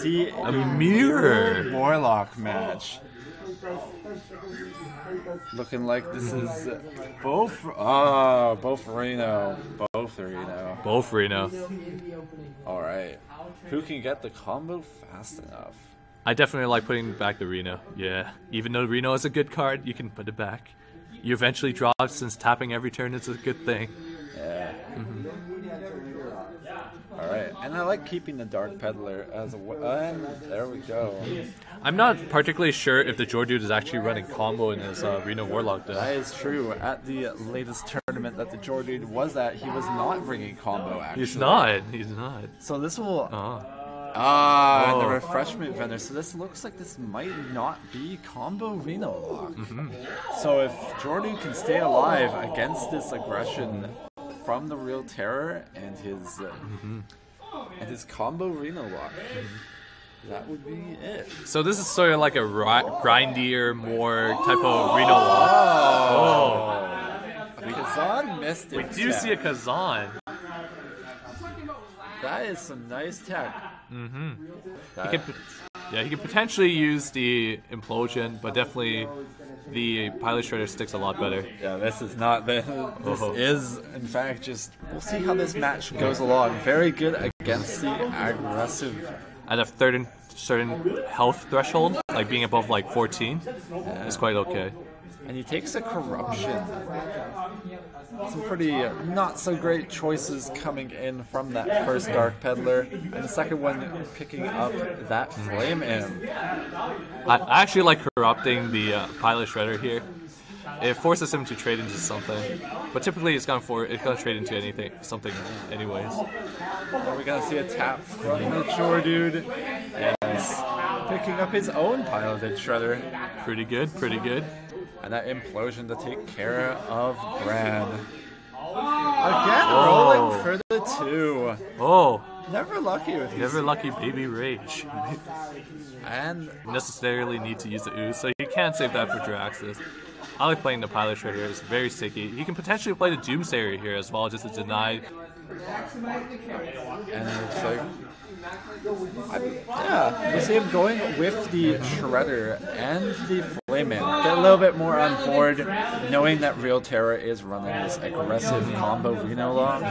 see a mirror Warlock match. Looking like this is both Reno. Both Reno. Alright. Who can get the combo fast enough? I definitely like putting back the Reno. Yeah. Even though Reno is a good card, you can put it back. You eventually draw it since tapping every turn is a good thing. Yeah. Alright, and I like keeping the Dark Peddler as a and there we go. I'm not particularly sure if the Jordude is actually running combo in his Reno Warlock deck. That is true. At the latest tournament that the Jordude was at, he was not bringing combo, actually. He's not. So this will... and the refreshment vendor. So this looks like this might not be combo Reno lock. So if Jordude can stay alive against this aggression from the Real Terror and his combo Reno lock, that would be it. So this is sort of like a grindier, more type of Reno lock. Oh, Kazan missed it. We do see a Kazan. That is some nice tech. He could potentially use the Implosion, but definitely the Pilot Shredder sticks a lot better. Yeah, this is not the. This is, in fact, just. We'll see how this match goes along. Very good against the aggressive. At a certain health threshold, like being above like 14, is quite okay. And he takes a Corruption. Some pretty not so great choices coming in from that first Dark Peddler, and the second one picking up that Flame Imp. I actually like corrupting the Pilot Shredder here. It forces him to trade into something, but typically it's gonna trade into something anyways. Are we gonna see a tap from the Jordude? Yes, picking up his own piloted Shredder. Pretty good. And that Implosion to take care of Gran. Again, rolling for the 2. Oh. Never lucky with these. Never lucky baby rage. And necessarily need to use the ooze, so you can save that for Jiraxis. I like playing the Pilot Shredder, it's very sticky. You can potentially play the Doomsayer here as well, just to deny. And it looks like... we see him going with the Shredder and the Flame Imp. Get a little bit more on board, knowing that Real Terror is running this aggressive combo Reno lock.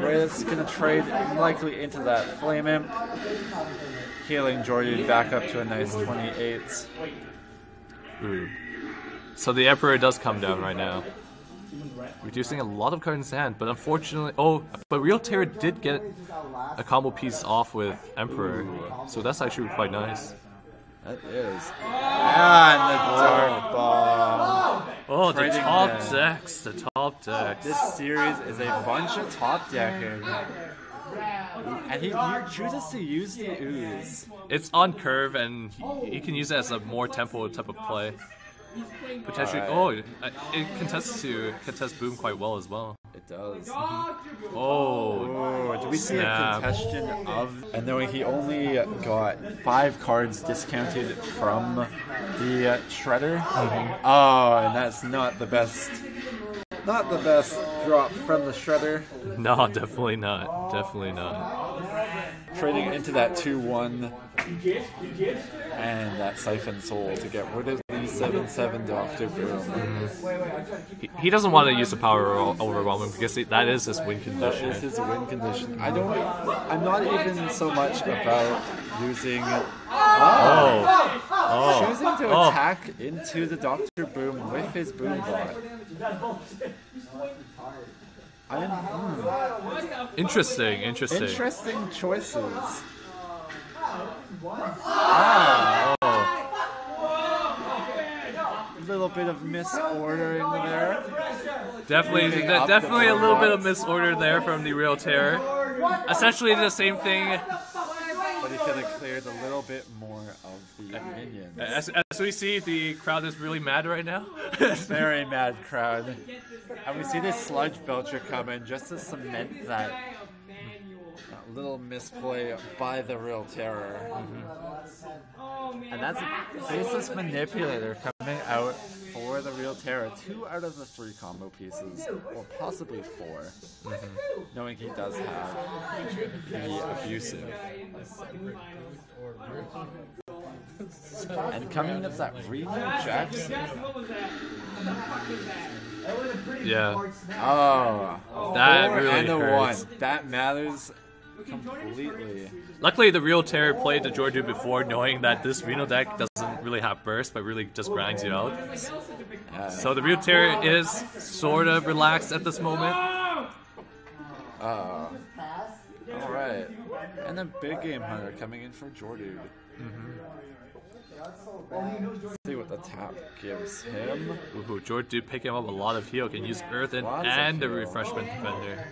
Riz gonna trade likely into that Flame Imp, healing Jordude back up to a nice 28. Ooh. So the Emperor does come down right now, reducing a lot of cards in his hand, but unfortunately... but Real Terror did get a combo piece off with Emperor, so that's actually quite nice. That is. And the Dark Bomb. Oh, the top decks. This series is a bunch of top decking. And he chooses to use the Ooze. It's on curve, and he can use it as a more tempo type of play. Potentially, it contests Boom quite well as well. It does. Oh, do we see a contestation of? And knowing he only got 5 cards discounted from the Shredder. Oh, and that's not the best. Not the best drop from the Shredder. No, definitely not. Trading into that 2-1 and that Siphon Soul to get rid of the 7/7 Dr. Boom. He doesn't want to use the power overwhelming because that is his win condition. That is his win condition. I'm not even so much about using choosing to attack into the Dr. Boom with his Boom Bot. Interesting choices. A little bit of misordering there. Definitely a little bit of misorder there from the Real Terror. Essentially the same thing. But he could have cleared a little bit more of the minions. As we see, the crowd is really mad right now. Very mad crowd. And we see this Sludge Belcher come in just to cement that little misplay by the Real Terror. And that's a Faceless Manipulator coming out for for the Real Terror 2 out of the 3 combo pieces, or possibly 4, knowing he does have the abusive. And coming in at that Reno Jackson. Yeah. Oh, that 4 really and a hurts. 1. That matters completely. Luckily, the Real Terror played the Georgiou before, knowing that this Reno deck doesn't really have burst, but really just grinds you out. So the Real Terror is sort of relaxed at this moment. Alright. And then Big Game Hunter coming in for Georgiou. Let's see what the tap gives him. Ooh, Georgiou picking up a lot of heal, can use Earthen and the Refreshment Defender.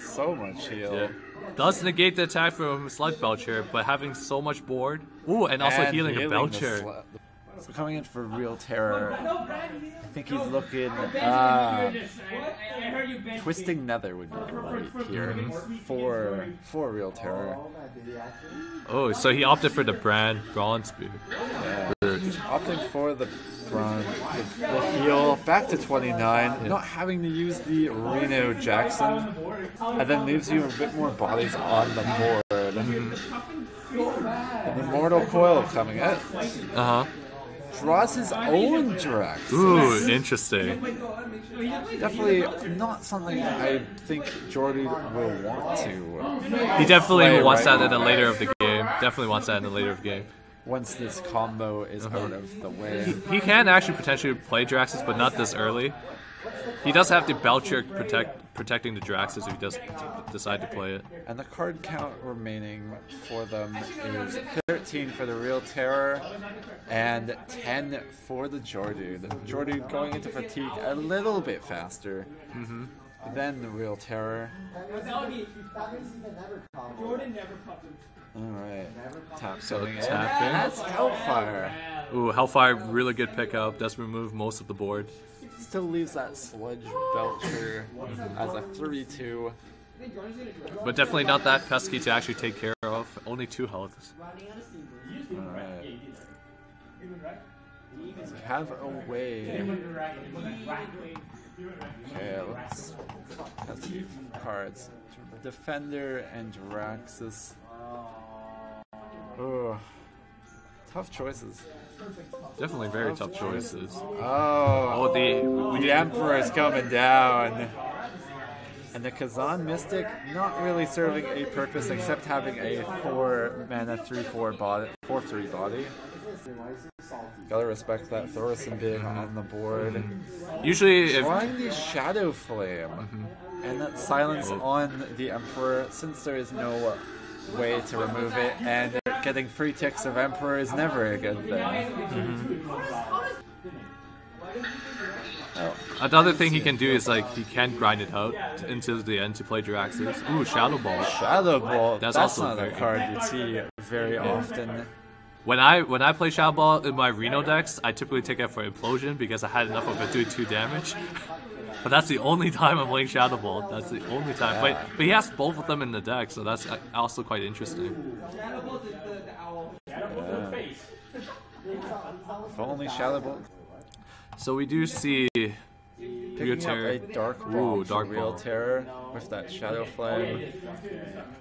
So much heal. Yeah. Does negate the attack from Slug Belcher, but having so much board. Ooh, and also healing a Belcher. So coming in for Real Terror, I think he's looking... Twisting Nether would be great here for Real Terror. Oh, so he opted for the Bronze Spear. Yeah. Opting for the Bronze, the heal, back to 29, not having to use the Reno Jackson, and then leaves you a bit more bodies on the board. The Immortal Coil coming in. Draws his own Drax. Ooh, interesting. Definitely not something I think Georgiou will want to. He definitely wants that in the later of the game. Definitely wants that in the later of the game. Once this combo is out of the way. He can actually potentially play Draxus, but not this early. He does have the Belcher protecting the Draxus if he does decide to play it. And the card count remaining for them is 13 for the Real Terror and 10 for the Georgiou. The Georgiou going into fatigue a little bit faster than the Real Terror. Alright, tap coming in. That's Hellfire. Ooh, Hellfire, really good pickup. Does remove most of the board. Still leaves that Sludge Belcher as a 3-2. But definitely not that pesky to actually take care of. Only 2 health. Alright. So we have a way. Okay, let's see cards. Defender and Draxus. Oh, tough choices. Definitely very tough choices. Oh, the Emperor is coming down. And the Kazan Mystic not really serving a purpose except having a 4 mana 3/4 body, 4/3 body. Gotta respect that Thorson being on the board. Usually, if trying the Shadow Flame and that silence on the Emperor, since there is no way to remove it, and getting free ticks of Emperor is never a good thing. Another thing he can do is he can grind it out until the end to play Draxus. Ooh, Shadow Ball. Shadow Ball. That's also not a card you see very often. When I play Shadow Ball in my Reno decks, I typically take it for Implosion because I had enough of it doing 2 damage. But that's the only time I'm playing Shadow Ball. That's the only time. Yeah. But he has both of them in the deck, so that's also quite interesting. If only Shadow Ball. So we do see Real Terror. A Dark Ball. Dark Real Ball. Terror with that Shadow Flame.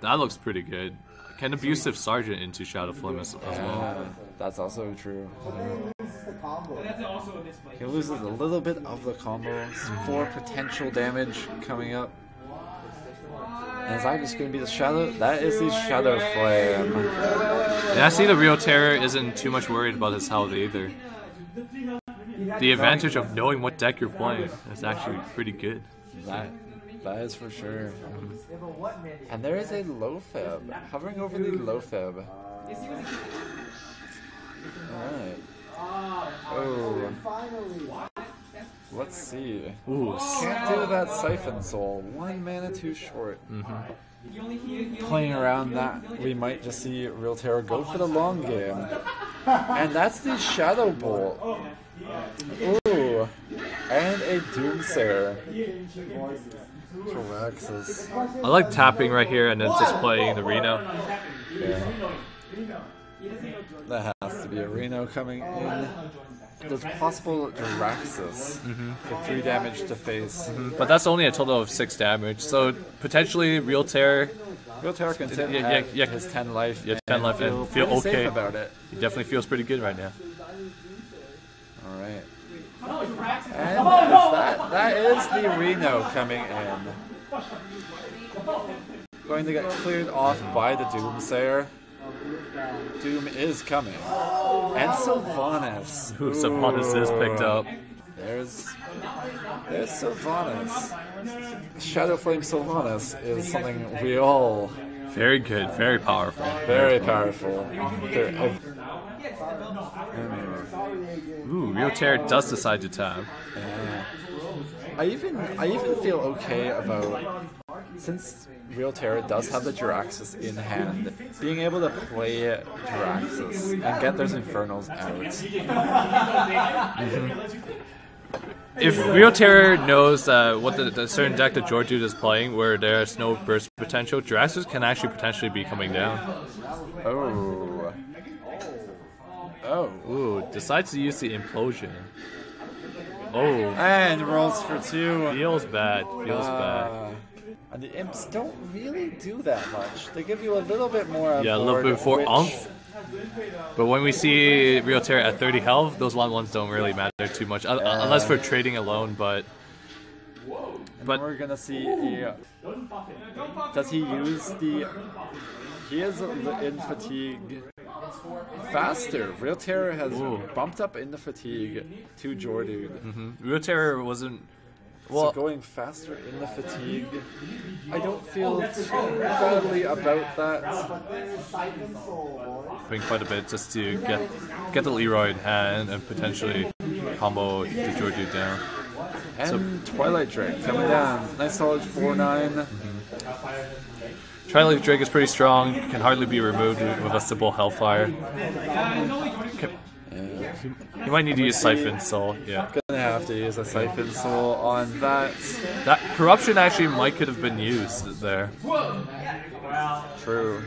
That looks pretty good. Can Abusive Sergeant into Shadow Flame as well? That's also true. He loses a little bit of the combo. 4 potential damage coming up. And is that just going to be the Shadow? That is the Shadow Flame. And I see the Real Terror isn't too much worried about his health either. The advantage of knowing what deck you're playing is actually pretty good. That is for sure. And there is a Lopheb hovering over the Lopheb. Alright. Oh. Let's see. Ooh. Can't do that Siphon Soul. 1 mana too short. Playing around that, we might just see Real Terror go for the long game. And that's the Shadow Bolt. Ooh. And a Doomsayer. Draxus. I like tapping right here and then just playing the Reno. Yeah. That has to be a Reno coming in. there's possible Jiraxis for 3 damage to face. But that's only a total of 6 damage, so potentially Real Terror. Real Terror can sit at his 10 life. Yeah, 10 life and feel okay safe about it. He definitely feels pretty good right now. All right. And that is the Reno coming in. Going to get cleared off by the Doomsayer. Doom is coming. And Sylvanas. Ooh, Sylvanas is picked up. There's Sylvanas. Shadow Flame Sylvanas is something we all... Very good, very powerful. Very powerful. Ooh, Real Terror does decide to tab. I even feel okay about, since Real Terror does have the Jiraxis in hand, being able to play Jiraxis and get those Infernals out. If Real Terror knows what the certain deck that Geordude is playing, where there's no burst potential, Jiraxis can actually potentially be coming down. Oh. Ooh, decides to use the Implosion. Oh. And rolls for 2. Feels bad. Feels bad. And the Imps don't really do that much. They give you a little bit more. Yeah, a little bit more oomph. But when we see Real Terror at 30 health, those long ones don't really matter too much, unless for trading alone. But we're gonna see. Does he use the? He is in fatigue faster. Real Terror has bumped up in the fatigue to Geordude. Real Terror wasn't. Well, so going faster in the fatigue, I don't feel too badly about that. Doing quite a bit just to get the Leroy in hand and potentially combo the Geordude down. And so, Twilight Drake coming down. Nice solid 4-9. Twilight Drake is pretty strong, can hardly be removed with a simple Hellfire. You might need to use Siphon Soul, yeah. Gonna have to use a Siphon Soul on that. That Corruption actually could have been used there. True.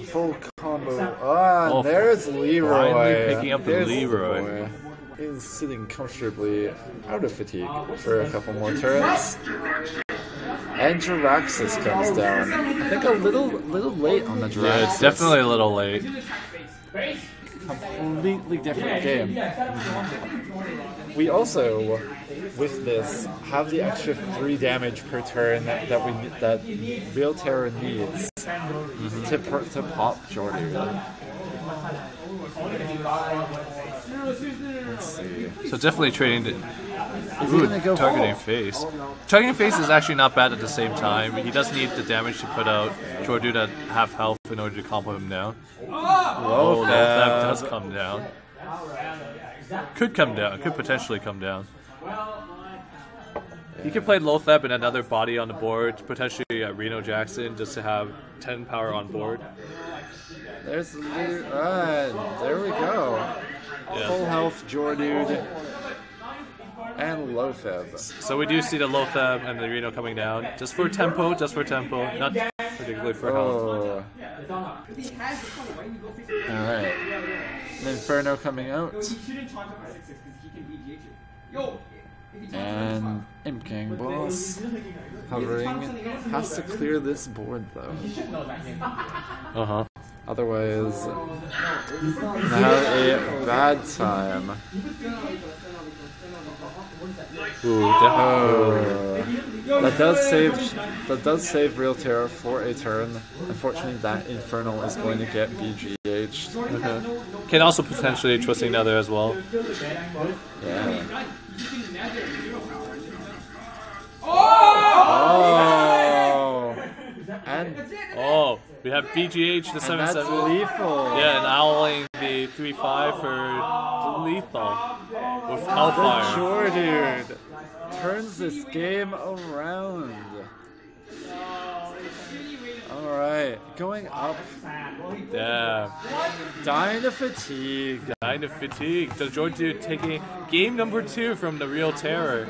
Full combo. There's Leroy. Finally picking up the Leroy. He's sitting comfortably out of fatigue for a couple more turns. And Jiraxis comes down. I think a little late on the Jiraxis. Yeah, it's definitely a little late. Completely different game. We also, with this, have the extra 3 damage per turn that Real Terror needs to pop Geordude. Let's see. So definitely trading. Targeting face. Targeting face is actually not bad at the same time. He does need the damage to put out Geordude at half health in order to combo him down. That does come down. Could come down. Could potentially come down. He could play Lothab and another body on the board, potentially Reno Jackson, just to have 10 power on board. There we go. Yeah. Full health Geordude. And Lothab. So we do see the Lothab and the Reno coming down. Just for tempo, not particularly for health. Alright. Inferno coming out. And Imp Gang Boss hovering. Has to clear this board though. Otherwise, have a bad time. That does save Real Terror for a turn. Unfortunately, that Infernal is going to get BGH'd. Can also potentially twisting another as well. Yeah. And we have BGH the 7/7. That's lethal. Yeah, and owling the 3/5 for lethal with Hellfire. Geordude turns this game around. Alright, going up. Yeah. Dying to fatigue. The Geordude taking game number 2 from the Real Terror.